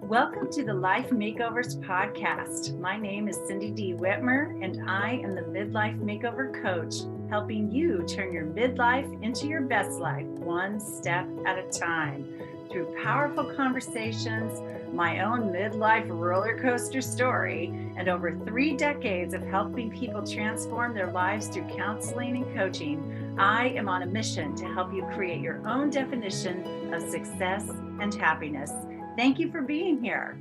Welcome to the Life Makeovers podcast. My name is Cindy D. Whitmer, and I am the Midlife Makeover Coach, helping you turn your midlife into your best life, one step at a time. Through powerful conversations, my own midlife roller coaster story, and over 3 decades of helping people transform their lives through counseling and coaching, I am on a mission to help you create your own definition of success and happiness. Thank you for being here.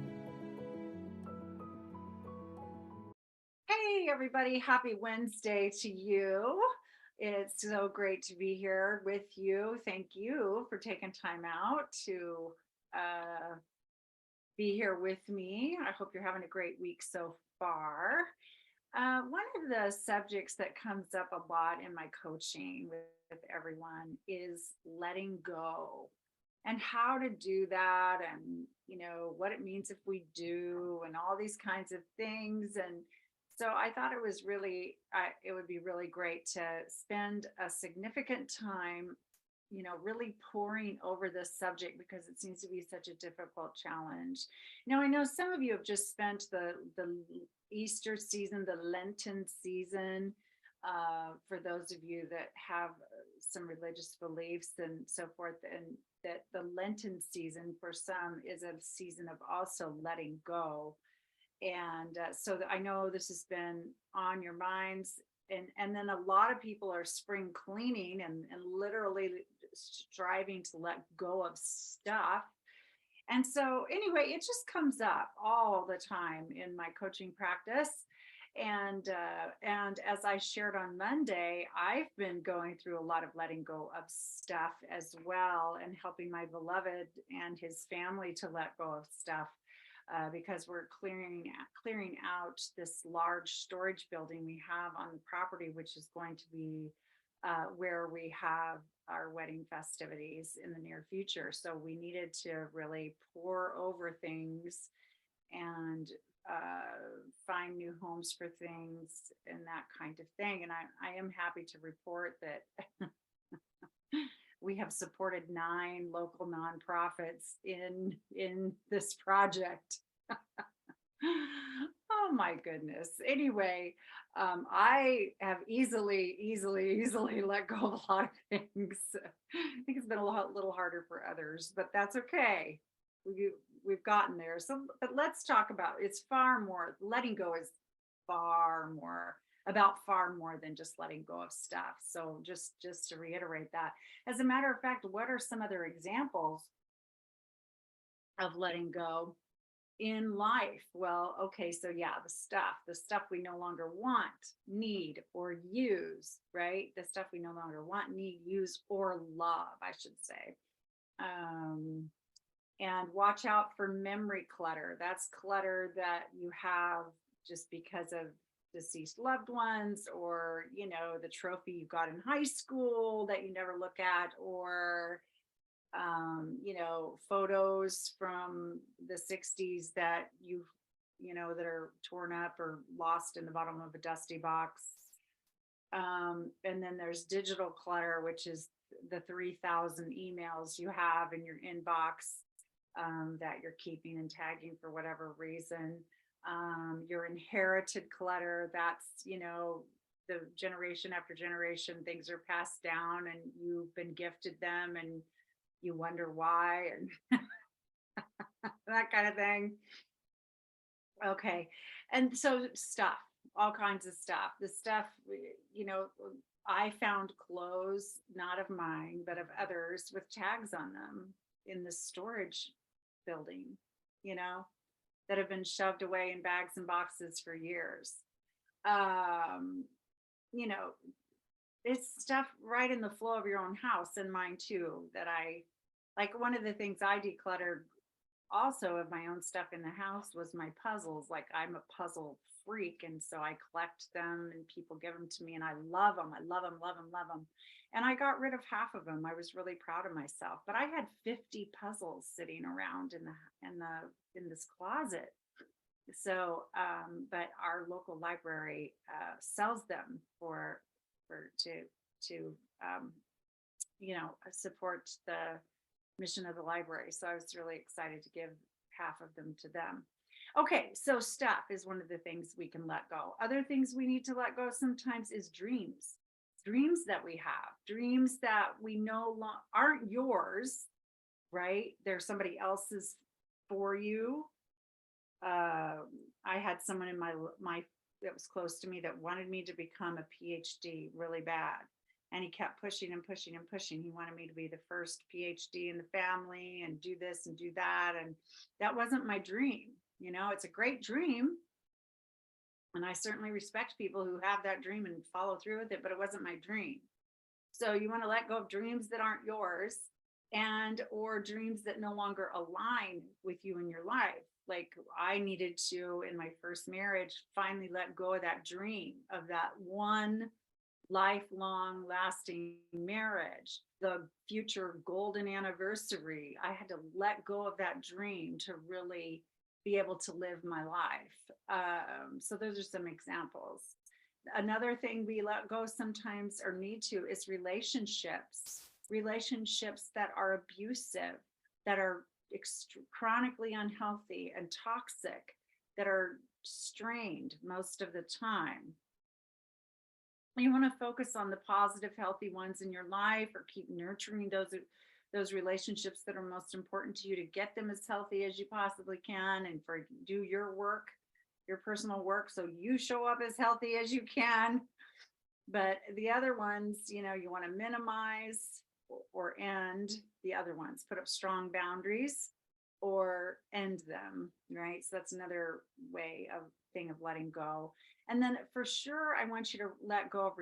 Hey, everybody. Happy Wednesday to you. It's so great to be here with you. Thank you for taking time out to be here with me. I hope you're having a great week so far. One of the subjects that comes up a lot in my coaching with everyone is letting go and how to do that, and what it means if we do, and all these kinds of things. And so I thought it would be really great to spend a significant time really pouring over this subject, because it seems to be such a difficult challenge. I know some of you have just spent the Easter season, the Lenten season, for those of you that have some religious beliefs and so forth, and that the Lenten season for some is a season of also letting go. And I know this has been on your minds. And then a lot of people are spring cleaning and literally striving to let go of stuff. And so anyway, it just comes up all the time in my coaching practice. And as I shared on Monday, I've been going through a lot of letting go of stuff as well, and helping my beloved and his family to let go of stuff, because we're clearing out this large storage building we have on the property, which is going to be where we have our wedding festivities in the near future. So we needed to really pour over things and find new homes for things and that kind of thing. And I am happy to report that we have supported 9 local nonprofits in this project. Oh my goodness. Anyway, I have easily let go of a lot of things. I think it's been a little harder for others, but that's okay. We've gotten there. So, but let's talk about, it's far more, letting go is far more than just letting go of stuff. So just to reiterate that. As a matter of fact, what are some other examples of letting go in life? Well, okay, so yeah, the stuff we no longer want, need, or use, right? The stuff we no longer want, need, use, or love, I should say. And watch out for memory clutter. That's clutter that you have just because of deceased loved ones, or the trophy you got in high school that you never look at, or photos from the 60s that that are torn up or lost in the bottom of a dusty box. And then there's digital clutter, which is the 3,000 emails you have in your inbox that you're keeping and tagging for whatever reason. Your inherited clutter, that's, the generation after generation, things are passed down and you've been gifted them and you wonder why, and that kind of thing. Okay. And so stuff, all kinds of stuff. The stuff, I found clothes, not of mine, but of others, with tags on them in the storage building, that have been shoved away in bags and boxes for years. It's stuff right in the flow of your own house, and mine too, that like one of the things I decluttered also of my own stuff in the house was my puzzles. Like, I'm a puzzle freak, and so I collect them and people give them to me, and I love them. I love them. And I got rid of half of them. I was really proud of myself, but I had 50 puzzles sitting around in this closet. So, but our local library sells them to support the mission of the library. So I was really excited to give half of them to them. Okay, so stuff is one of the things we can let go. Other things we need to let go sometimes is dreams. Dreams that we have, dreams that we know aren't yours, right? They're somebody else's for you. I had someone in my that was close to me that wanted me to become a PhD really bad. And he kept pushing and pushing and pushing. He wanted me to be the first PhD in the family and do this and do that. And that wasn't my dream. You know, it's a great dream. And I certainly respect people who have that dream and follow through with it, but it wasn't my dream. So you want to let go of dreams that aren't yours, and or dreams that no longer align with you in your life. Like I needed to, in my first marriage, finally let go of that dream of that one lifelong lasting marriage, the future golden anniversary. I had to let go of that dream to really be able to live my life. So those are some examples. Another thing we let go sometimes or need to is relationships that are abusive, that are chronically unhealthy and toxic, that are strained most of the time. You want to focus on the positive, healthy ones in your life, or keep nurturing those relationships that are most important to you to get them as healthy as you possibly can, and for do your work, your personal work, so you show up as healthy as you can. But the other ones, you know, you want to minimize or end the other ones, put up strong boundaries or end them, right? So that's another thing of letting go. And then for sure, I want you to let go of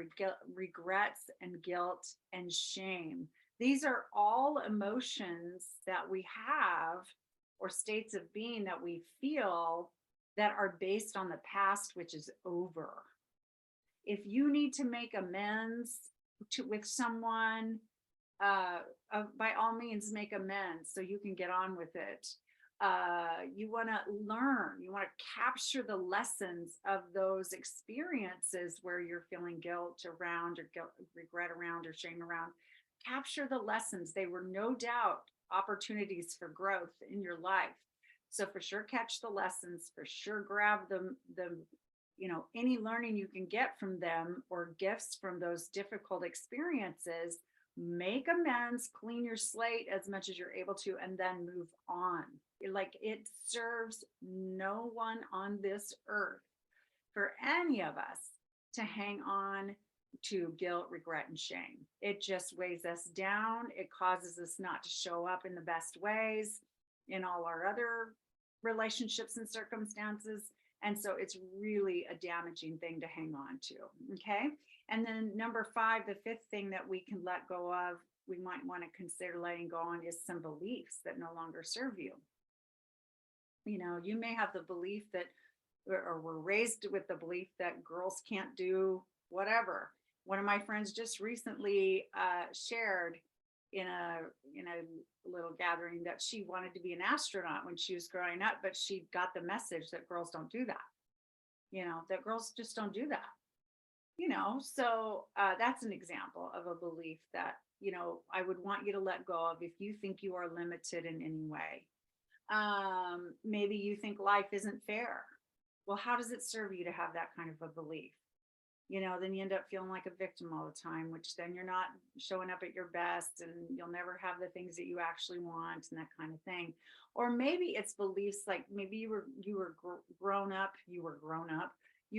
regrets and guilt and shame. These are all emotions that we have, or states of being that we feel, that are based on the past, which is over. If you need to make amends with someone, by all means, make amends so you can get on with it. You want to learn, you want to capture the lessons of those experiences where you're feeling guilt around, or regret around, or shame around. Capture the lessons. They were no doubt opportunities for growth in your life. So for sure, catch the lessons, for sure, grab them, you know, any learning you can get from them or gifts from those difficult experiences. Make amends, clean your slate as much as you're able to, and then move on. Like, it serves no one on this earth, for any of us, to hang on to guilt, regret, and shame. It just weighs us down. It causes us not to show up in the best ways in all our other relationships and circumstances. And so it's really a damaging thing to hang on to. Okay. And then number 5, the 5th thing that we can let go of, we might want to consider letting go on, is some beliefs that no longer serve you. You know, you may have the belief that, or were raised with the belief that girls can't do whatever. One of my friends just recently shared in a little gathering that she wanted to be an astronaut when she was growing up, but she got the message that girls don't do that. You know, that girls just don't do that. You know, so that's an example of a belief that, you know, I would want you to let go of if you think you are limited in any way. Maybe you think life isn't fair. Well, how does it serve you to have that kind of a belief? You know, then you end up feeling like a victim all the time, which then you're not showing up at your best, and you'll never have the things that you actually want, and that kind of thing. Or maybe it's beliefs like, maybe you were grown up, you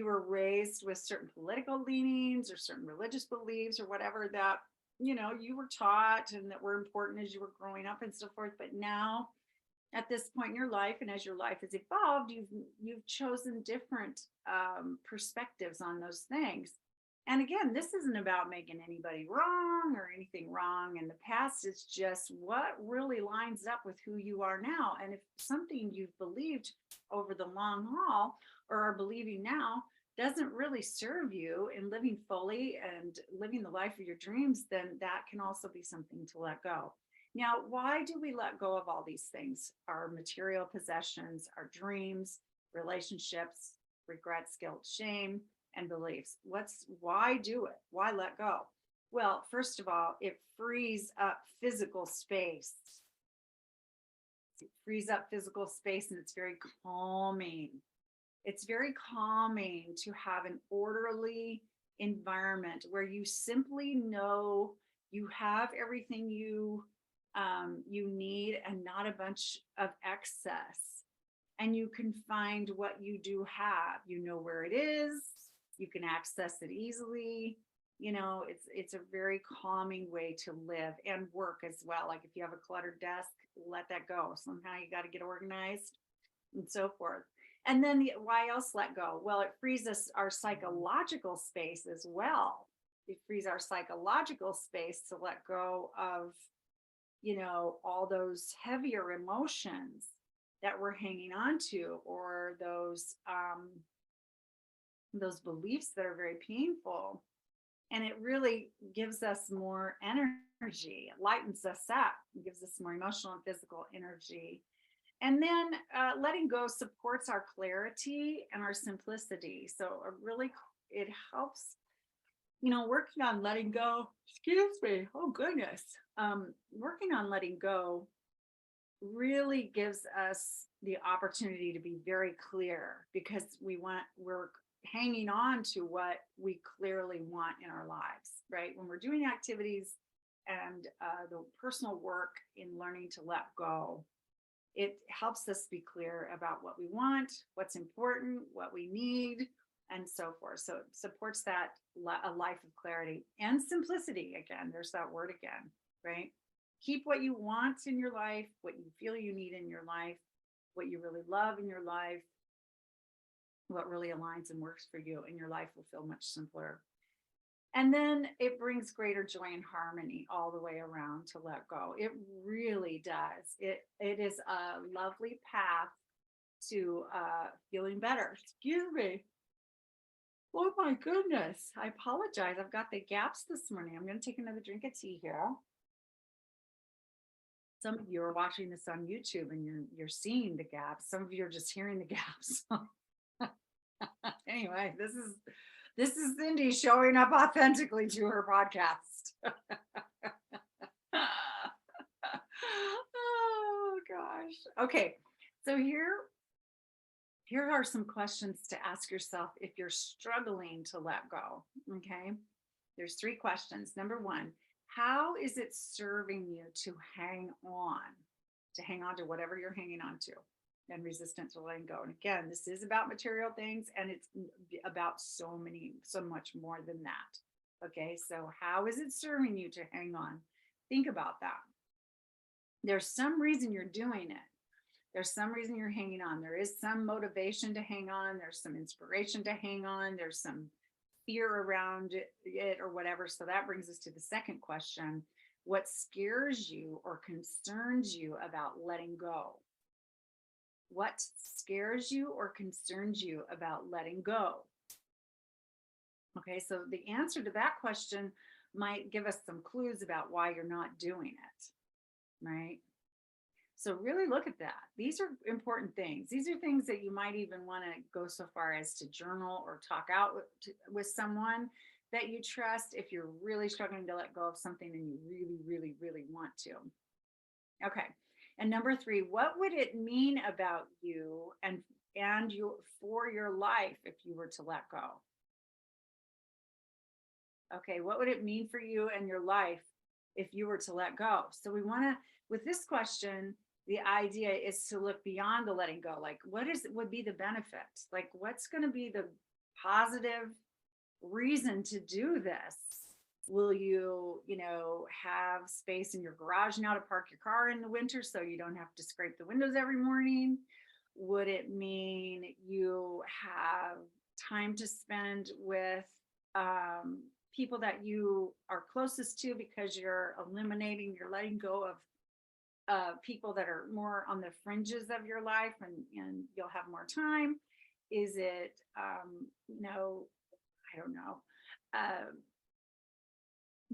were raised with certain political leanings or certain religious beliefs or whatever that, you know, you were taught and that were important as you were growing up and so forth. But now, at this point in your life, and as your life has evolved, you've chosen different perspectives on those things. And again, this isn't about making anybody wrong or anything wrong in the past. It's just what really lines up with who you are now. And if something you've believed over the long haul, or are believing now, doesn't really serve you in living fully and living the life of your dreams, then that can also be something to let go. Now, why do we let go of all these things? Our material possessions, our dreams, relationships, regrets, guilt, shame, and beliefs. Why do it? Why let go? Well, first of all, it frees up physical space. frees up physical space, and it's very calming. It's very calming to have an orderly environment where you simply know you have everything you need and not a bunch of excess. And you can find what you do have. You know where it is. You can access it easily. It's a very calming way to live and work as well. Like if you have a cluttered desk, let that go. Somehow you got to get organized and so forth. And then why else let go? Well, it frees us our psychological space as well. It frees our psychological space to let go of, all those heavier emotions that we're hanging on to, or those beliefs that are very painful. And it really gives us more energy, it lightens us up, it gives us more emotional and physical energy. And then letting go supports our clarity and our simplicity. So it helps, working on letting go. Excuse me. Oh, goodness. Working on letting go really gives us the opportunity to be very clear, because we're hanging on to what we clearly want in our lives, right? When we're doing activities and the personal work in learning to let go, it helps us be clear about what we want, what's important, what we need, and so forth. So it supports that a life of clarity and simplicity. Again, there's that word again, right? Keep what you want in your life, what you feel you need in your life, what you really love in your life, what really aligns and works for you, and your life will feel much simpler. And then it brings greater joy and harmony all the way around to let go. It really does. It is a lovely path to feeling better. Excuse me. Oh my goodness. I apologize. I've got the gaps this morning. I'm going to take another drink of tea here. Some of you are watching this on YouTube and you're seeing the gaps. Some of you are just hearing the gaps. Anyway, this is Cindy showing up authentically to her podcast. Oh gosh. Okay. So here are some questions to ask yourself if you're struggling to let go. Okay. There's 3 questions. Number 1, how is it serving you to hang on to whatever you're hanging on to, and resistant to letting go? And again, this is about material things, and it's about so much more than that. Okay, so how is it serving you to hang on? Think about that. There's some reason you're doing it. There's some reason you're hanging on. There is some motivation to hang on. There's some inspiration to hang on. There's some fear around it or whatever. So that brings us to the second question. What scares you or concerns you about letting go? What scares you or concerns you about letting go? Okay, so the answer to that question might give us some clues about why you're not doing it, right? So really look at that. These are important things. These are things that you might even want to go so far as to journal or talk out with someone that you trust if you're really struggling to let go of something and you really, really, really want to. Okay. And number 3, what would it mean about you and you for your life if you were to let go? Okay, what would it mean for you and your life if you were to let go? So we want to, with this question, the idea is to look beyond the letting go. Like, would be the benefit? Like, what's going to be the positive reason to do this? Will you, have space in your garage now to park your car in the winter so you don't have to scrape the windows every morning? Would it mean you have time to spend with people that you are closest to because you're letting go of people that are more on the fringes of your life, and you'll have more time? Is it, I don't know.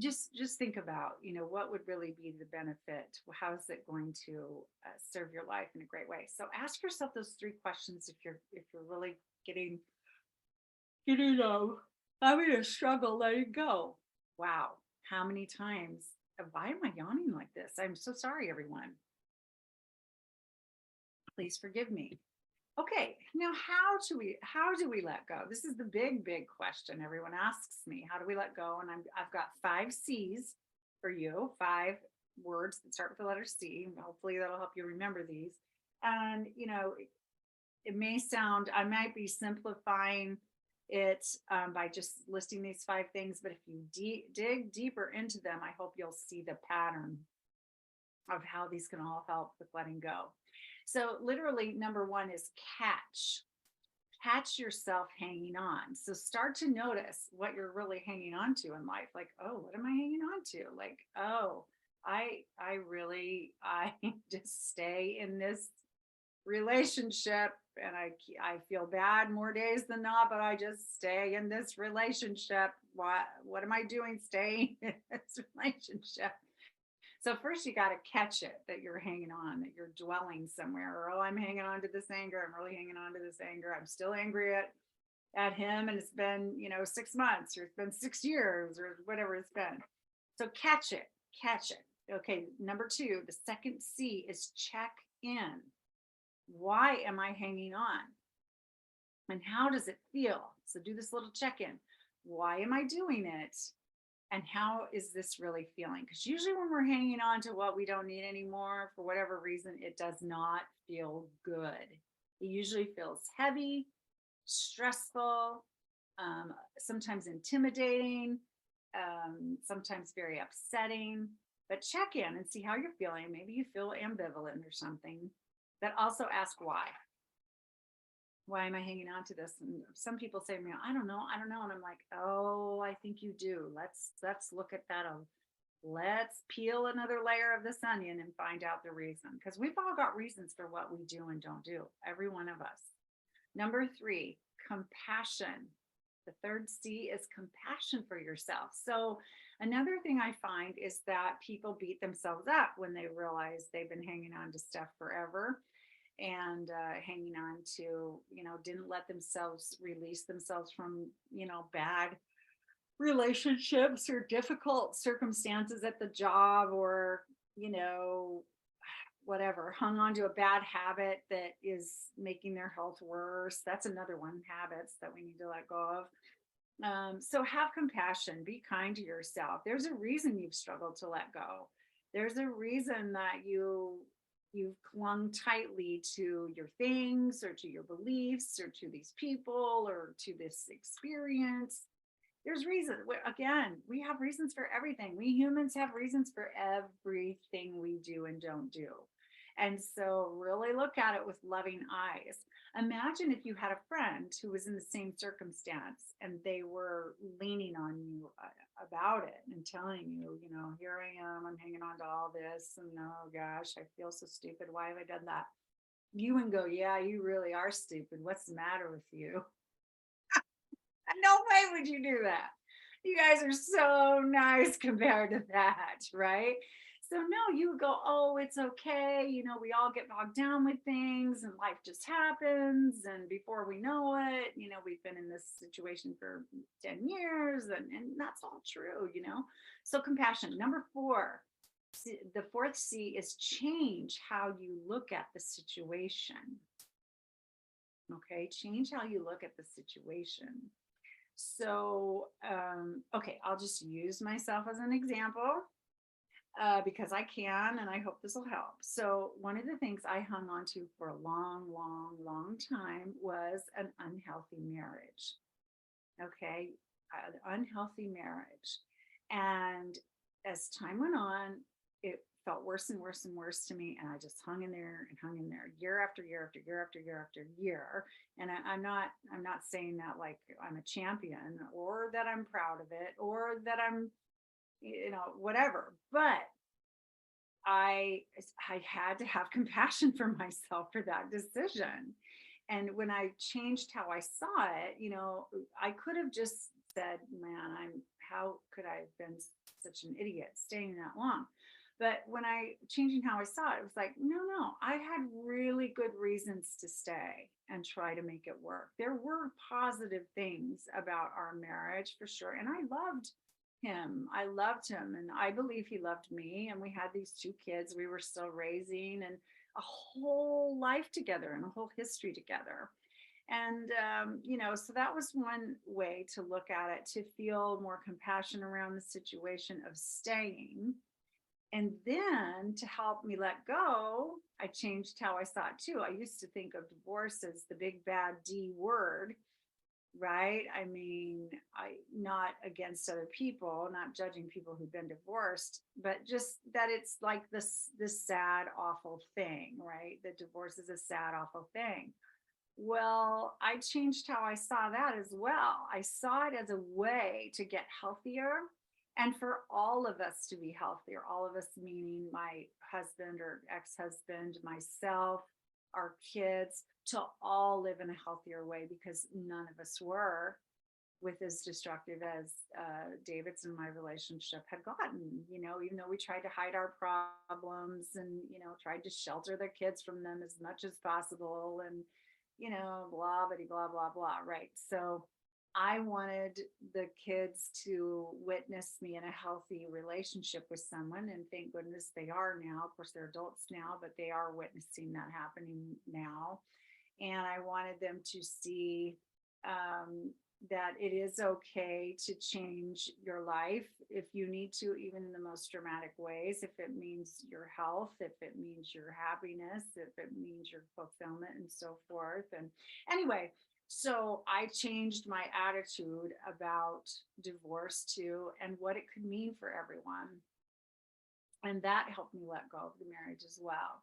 Just think about, what would really be the benefit? How is it going to serve your life in a great way? So ask yourself those 3 questions if you're really having a struggle letting go. Wow, how many times? Why am I yawning like this? I'm so sorry, everyone. Please forgive me. Okay, now how do we let go? This is the big question everyone asks me. How do we let go? And I've got 5 C's for you, 5 words that start with the letter C. Hopefully that'll help you remember these. And it may sound, I might be simplifying it by just listing these 5 things, but if you dig deeper into them, I hope you'll see the pattern of how these can all help with letting go. So literally, number 1 is catch yourself hanging on. So start to notice what you're really hanging on to in life. Like, oh, what am I hanging on to? Like, oh, I just stay in this relationship, and I feel bad more days than not, but I just stay in this relationship. What am I doing staying in this relationship? So first you got to catch it that you're hanging on, that you're dwelling somewhere. Or, oh, I'm hanging on to this anger. I'm really hanging on to this anger. I'm still angry at him. And it's been, 6 months, or it's been 6 years, or whatever it's been. So catch it. Okay. Number 2, the second C is check in. Why am I hanging on? And how does it feel? So do this little check-in. Why am I doing it? And how is this really feeling? Because usually when we're hanging on to what we don't need anymore, for whatever reason, it does not feel good. It usually feels heavy, stressful, sometimes intimidating, sometimes very upsetting. But check in and see how you're feeling. Maybe you feel ambivalent or something. But also ask why. Why am I hanging on to this? And some people say to me, I don't know. And I'm like, oh, I think you do. Let's look at that. Let's peel another layer of this onion and find out the reason. Because we've all got reasons for what we do and don't do. Every one of us. Number 3, compassion. The third C is compassion for yourself. So another thing I find is that people beat themselves up when they realize they've been hanging on to stuff forever, and hanging on to, didn't let themselves release themselves from, bad relationships or difficult circumstances at the job, or, whatever, hung on to a bad habit that is making their health worse. That's another one, habits that we need to let go of. So have compassion, be kind to yourself. There's a reason you've struggled to let go. There's a reason that you've clung tightly to your things, or to your beliefs, or to these people, or to this experience. There's reason. Again, we have reasons for everything. We humans have reasons for everything we do and don't do. And so really look at it with loving eyes. Imagine if you had a friend who was in the same circumstance and they were leaning on you about it and telling you, here I am, I'm hanging on to all this. And oh gosh, I feel so stupid. Why have I done that? You would go, yeah, you really are stupid. What's the matter with you? No way would you do that. You guys are so nice compared to that, right? So no, you would go, oh, it's okay. We all get bogged down with things and life just happens. And before we know it, we've been in this situation for 10 years, and that's all true. So compassion. Number 4, the fourth C is change how you look at the situation. Okay, change how you look at the situation. So, okay, I'll just use myself as an example. Because I can, and I hope this will help. So one of the things I hung on to for a long time was an unhealthy marriage. Okay, unhealthy marriage. And as time went on, it felt worse and worse and worse to me. And I just hung in there year after year after year after year after year. And I'm not saying that like I'm a champion, or that I'm proud of it, or that I'm whatever, but I had to have compassion for myself for that decision. And when I changed how I saw it, I could have just said, man, how could I have been such an idiot staying that long? But when changing how I saw it, it was like, no, I had really good reasons to stay and try to make it work. There were positive things about our marriage for sure. And I loved him, and I believe he loved me, and we had these 2 kids we were still raising, and a whole life together and a whole history together. And, so that was one way to look at it, to feel more compassion around the situation of staying. And then to help me let go, I changed how I saw it too. I used to think of divorce as the big bad D word, right? I mean, I not against other people, not judging people who've been divorced, but just that it's like this sad, awful thing, right? That divorce is a sad, awful thing. Well, I changed how I saw that as well. I saw it as a way to get healthier and for all of us to be healthier. All of us, meaning my husband or ex husband, myself, our kids, to all live in a healthier way because none of us were with as destructive as David's and my relationship had gotten. Even though we tried to hide our problems and, tried to shelter the kids from them as much as possible and, blah, blah, blah, blah. Right. So I wanted the kids to witness me in a healthy relationship with someone. And thank goodness they are now. Of course, they're adults now, but they are witnessing that happening now. And I wanted them to see that it is okay to change your life if you need to, even in the most dramatic ways, if it means your health, if it means your happiness, if it means your fulfillment, and so forth. And anyway, so I changed my attitude about divorce too, and what it could mean for everyone. And that helped me let go of the marriage as well.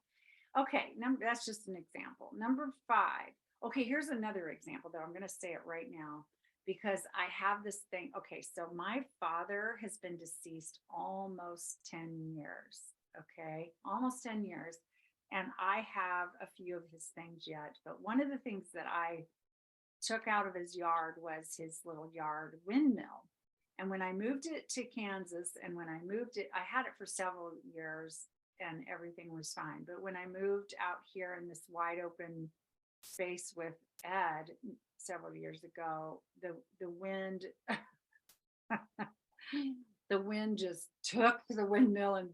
Okay, that's just an example. Number 5. Okay, here's another example though. I'm going to say it right now because I have this thing. Okay, so my father has been deceased almost 10 years. Okay, almost 10 years. And I have a few of his things yet. But one of the things that I took out of his yard was his little yard windmill. And when I moved it to Kansas, and when I moved it, I had it for several years and everything was fine. But when I moved out here in this wide open space with Ed several years ago, the wind the wind just took the windmill and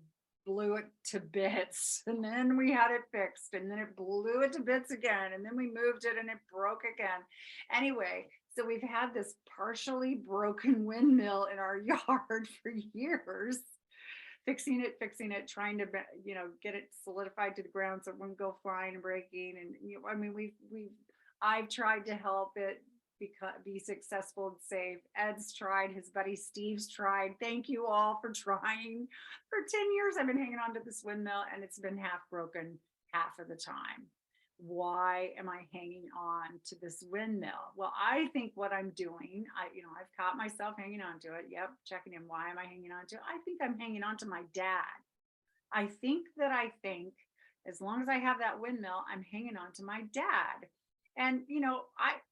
blew it to bits. And then we had it fixed, and then it blew it to bits again, and then we moved it and it broke again. Anyway, so we've had this partially broken windmill in our yard for years, fixing it, trying to, get it solidified to the ground so it wouldn't go flying and breaking. And I mean, I've tried to help it be successful and safe. Ed's tried, his buddy Steve's tried. Thank you all for trying. For 10 years, I've been hanging on to this windmill, and it's been half broken half of the time. Why am I hanging on to this windmill? Well, I think what I'm doing, I've caught myself hanging on to it. Yep, checking in. Why am I hanging on to it? I think I'm hanging on to my dad. I think as long as I have that windmill, I'm hanging on to my dad. And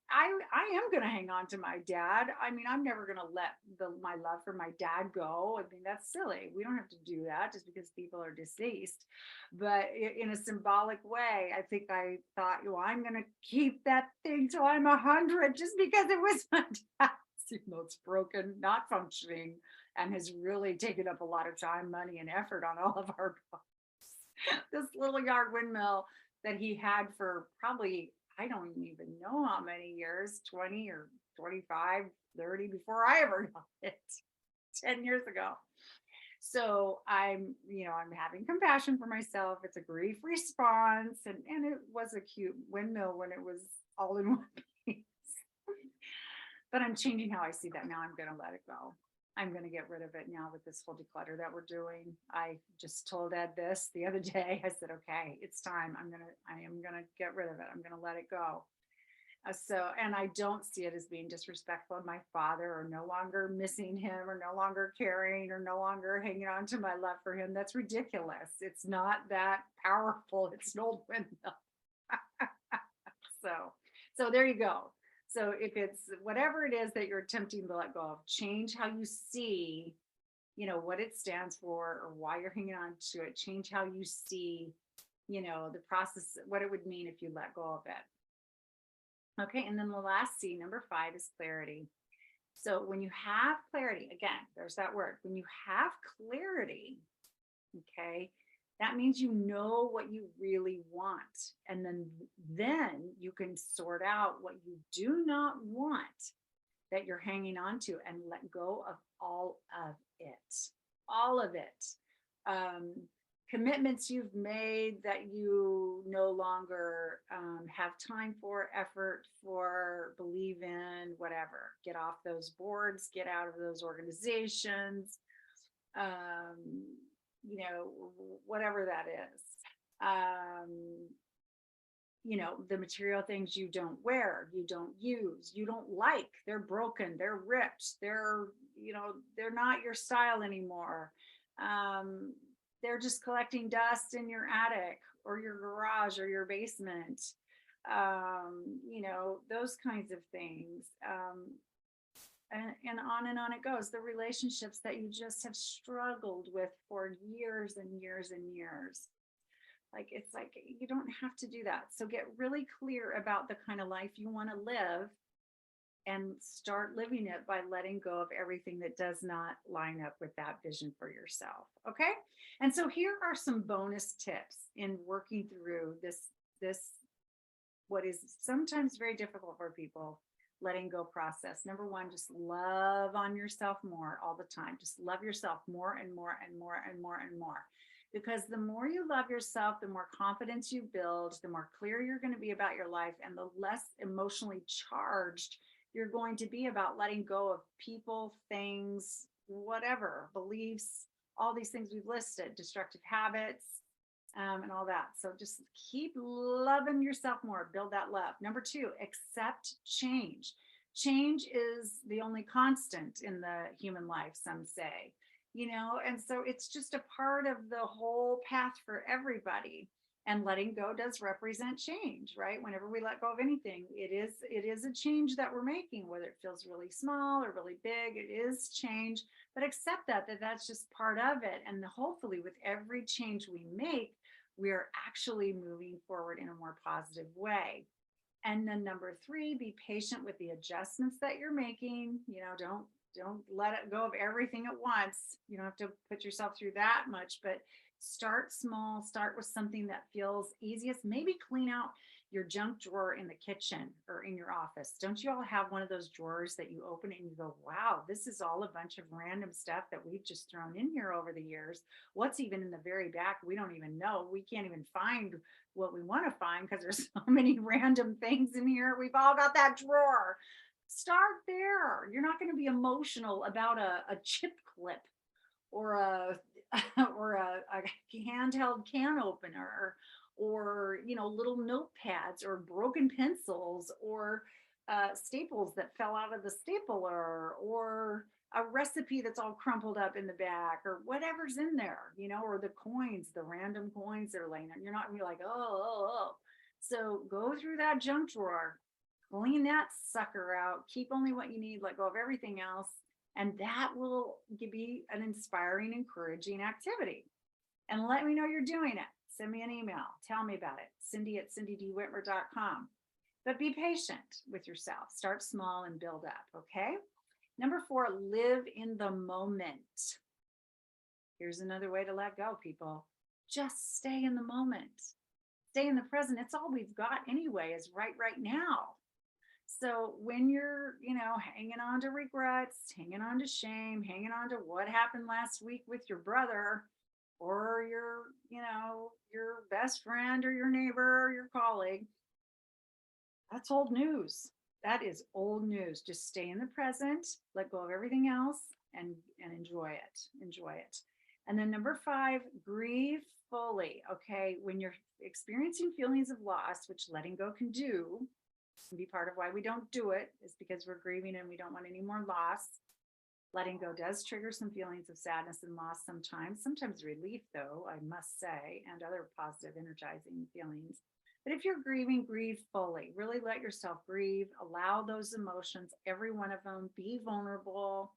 I am going to hang on to my dad. I mean, I'm never going to let my love for my dad go. I mean, that's silly. We don't have to do that just because people are deceased. But in a symbolic way, I think I thought, I'm going to keep that thing till I'm 100 just because it was my dad's, even though it's broken, not functioning, and has really taken up a lot of time, money, and effort on all of our parts. This little yard windmill that he had for probably, I don't even know how many years, 20 or 25, 30, before I ever got it 10 years ago. So I'm having compassion for myself. It's a grief response. And it was a cute windmill when it was all in one piece. But I'm changing how I see that now. I'm going to let it go. I'm going to get rid of it now with this whole declutter that we're doing. I just told Ed this the other day. I said, okay, it's time. I am going to get rid of it. I'm going to let it go. And I don't see it as being disrespectful of my father, or no longer missing him, or no longer caring, or no longer hanging on to my love for him. That's ridiculous. It's not that powerful. It's an old windmill. So there you go. So if it's whatever it is that you're attempting to let go of, change how you see, what it stands for or why you're hanging on to it. Change how you see, the process, what it would mean if you let go of it. Okay. And then the last C, number 5, is clarity. So when you have clarity, again, there's that word. When you have clarity, okay, That means you know what you really want. And then you can sort out what you do not want that you're hanging on to and let go of all of it. All of it. Um, Commitments you've made that you no longer have time for, effort for, believe in, whatever. Get off those boards, get out of those organizations, um, whatever that is. Um, the material things you don't wear, you don't use, you don't like, they're broken, they're ripped, they're not your style anymore. Um, they're just collecting dust in your attic or your garage or your basement. Those kinds of things. And on it goes. The relationships that you just have struggled with for years and years and years. It's like you don't have to do that. So get really clear about the kind of life you want to live and start living it by letting go of everything that does not line up with that vision for yourself. Okay. And so here are some bonus tips in working through this, what is sometimes very difficult for people, letting go process. Number one, just love on yourself more all the time. Just love yourself more and more and more and more and more. Because the more you love yourself, the more confidence you build, the more clear you're going to be about your life, and the less emotionally charged you're going to be about letting go of people, things, whatever, beliefs, all these things we've listed, destructive habits, and all that. So just keep loving yourself more, build that love. Number two, accept change. Change is the only constant in the human life, some say, and so it's just a part of the whole path for everybody. And letting go does represent change, right? Whenever we let go of anything, it is a change that we're making, whether it feels really small or really big, it is change. But accept that's just part of it. And hopefully with every change we make, we're actually moving forward in a more positive way. And then number three, be patient with the adjustments that you're making. Don't let it go of everything at once. You don't have to put yourself through that much, but start small, start with something that feels easiest. Maybe clean out your junk drawer in the kitchen or in your office. Don't you all have one of those drawers that you open and you go, wow, this is all a bunch of random stuff that we've just thrown in here over the years. What's even in the very back? We don't even know. We can't even find what we want to find because there's so many random things in here. We've all got that drawer. Start there. You're not going to be emotional about a chip clip or a or a handheld can opener, or little notepads or broken pencils, or staples that fell out of the stapler, or a recipe that's all crumpled up in the back, or whatever's in there, or the coins, the random coins that are laying there. You're not gonna be like, oh. So go through that junk drawer, clean that sucker out, keep only what you need, let go of everything else. And that will be an inspiring, encouraging activity. And let me know you're doing it. Send me an email. Tell me about it. Cindy@cindydwhitmer.com. But be patient with yourself. Start small and build up, okay? Number four, live in the moment. Here's another way to let go, people. Just stay in the moment. Stay in the present. It's all we've got anyway, is right now. So when you're, hanging on to regrets, hanging on to shame, hanging on to what happened last week with your brother or your best friend or your neighbor or your colleague, that's old news. That is old news. Just stay in the present, let go of everything else, and enjoy it. Enjoy it. And then number five, grieve fully. Okay. When you're experiencing feelings of loss, which letting go can do, can be part of why we don't do it, is because we're grieving and we don't want any more loss. Letting go does trigger some feelings of sadness and loss sometimes relief, though, I must say, and other positive, energizing feelings. But if you're grieving, grieve fully. Really let yourself grieve. Allow those emotions, every one of them. Be vulnerable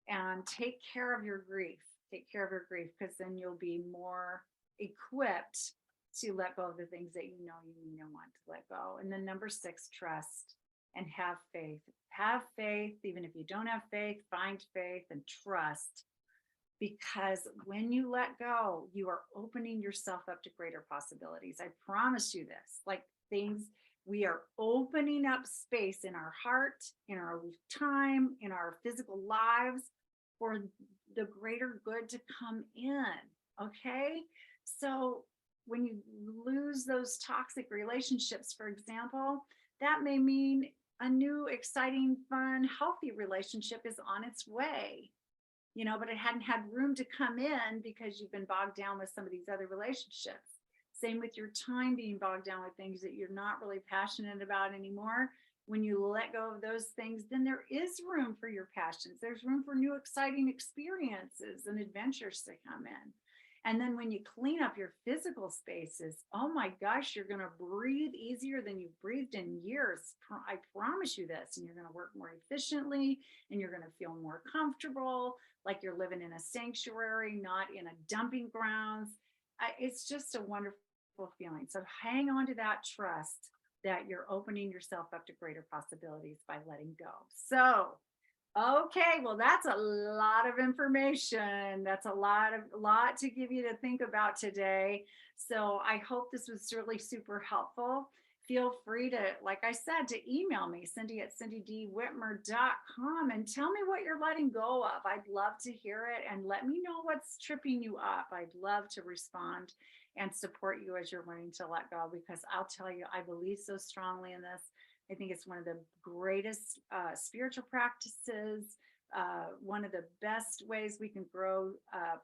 and take care of your grief. Take care of your grief, because then you'll be more equipped to let go of the things that you want to let go. And then number six, trust and have faith. Have faith, even if you don't have faith, find faith and trust because when you let go, you are opening yourself up to greater possibilities. I promise you this, like things, we are opening up space in our heart, in our time, in our physical lives for the greater good to come in. Okay. So when you lose those toxic relationships, for example, that may mean a new, exciting, fun, healthy relationship is on its way, but it hadn't had room to come in because you've been bogged down with some of these other relationships. Same with your time being bogged down with things that you're not really passionate about anymore. When you let go of those things, then there is room for your passions. There's room for new, exciting experiences and adventures to come in. And then when you clean up your physical spaces, oh my gosh, you're going to breathe easier than you've breathed in years. I promise you this. And you're going to work more efficiently, and you're going to feel more comfortable, like you're living in a sanctuary, not in a dumping grounds. It's just a wonderful feeling. So hang on to that trust that you're opening yourself up to greater possibilities by letting go. So, okay, well, that's a lot of information. That's a lot to give you to think about today. So I hope this was really super helpful. Feel free to, like I said, to email me, Cindy@cindydwhitmer.com, and tell me what you're letting go of. I'd love to hear it, and let me know what's tripping you up. I'd love to respond and support you as you're learning to let go, because I'll tell you, I believe so strongly in this. I think it's one of the greatest spiritual practices, one of the best ways we can grow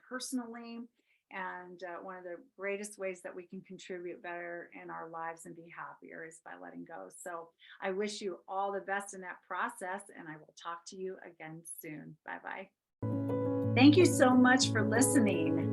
personally, and one of the greatest ways that we can contribute better in our lives and be happier is by letting go. So I wish you all the best in that process, and I will talk to you again soon. Bye-bye. Thank you so much for listening.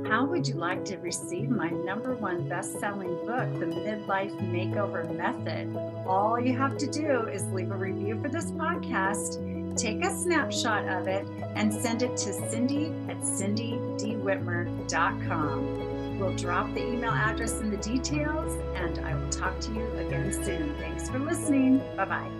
How would you like to receive my #1 best-selling book, The Midlife Makeover Method? All you have to do is leave a review for this podcast, take a snapshot of it, and send it to Cindy@cindydwhitmer.com. We'll drop the email address in the details, and I will talk to you again soon. Thanks for listening. Bye-bye.